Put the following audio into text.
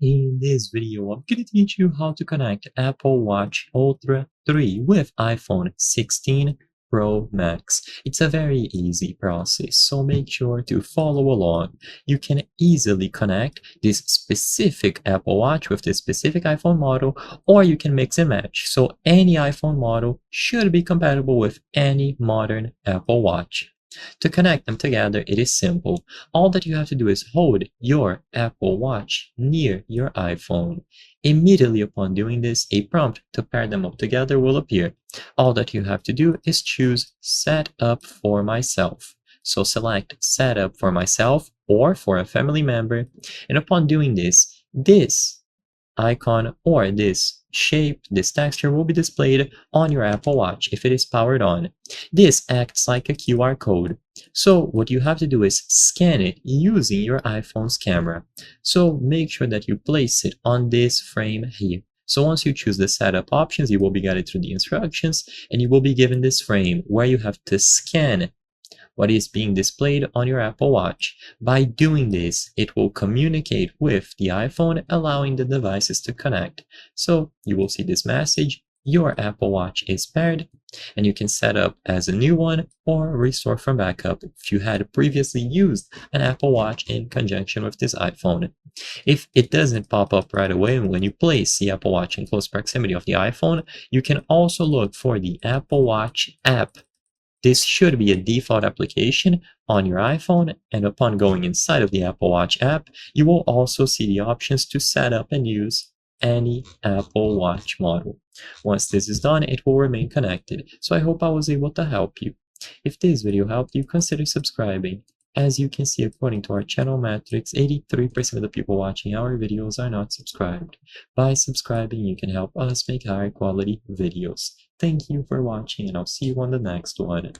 In this video, I'm going to teach you how to connect Apple Watch Ultra 3 with iPhone 16 Pro Max. It's a very easy process, so make sure to follow along. You can easily connect this specific Apple Watch with this specific iPhone model, or you can mix and match. So any iPhone model should be compatible with any modern Apple Watch. To connect them together, it is simple. All that you have to do is hold your Apple Watch near your iPhone. Immediately upon doing this, a prompt to pair them up together will appear. All that you have to do is choose Set Up for Myself. So select Set Up for Myself or for a family member, and upon doing this icon or this shape, this texture will be displayed on your Apple Watch if it is powered on. This acts like a QR code. So what you have to do is scan it using your iPhone's camera. So make sure that you place it on this frame here. So once you choose the setup options, you will be guided through the instructions and you will be given this frame where you have to scan what is being displayed on your Apple Watch. By doing this, it will communicate with the iPhone, allowing the devices to connect. So you will see this message, your Apple Watch is paired, and you can set up as a new one or restore from backup if you had previously used an Apple Watch in conjunction with this iPhone. If it doesn't pop up right away when you place the Apple Watch in close proximity of the iPhone, you can also look for the Apple Watch app. This should be a default application on your iPhone, and upon going inside of the Apple Watch app, you will also see the options to set up and use any Apple Watch model. Once this is done, it will remain connected. So I hope I was able to help you. If this video helped you, consider subscribing. As you can see, according to our channel metrics, 83% of the people watching our videos are not subscribed. By subscribing, you can help us make higher quality videos. Thank you for watching, and I'll see you on the next one.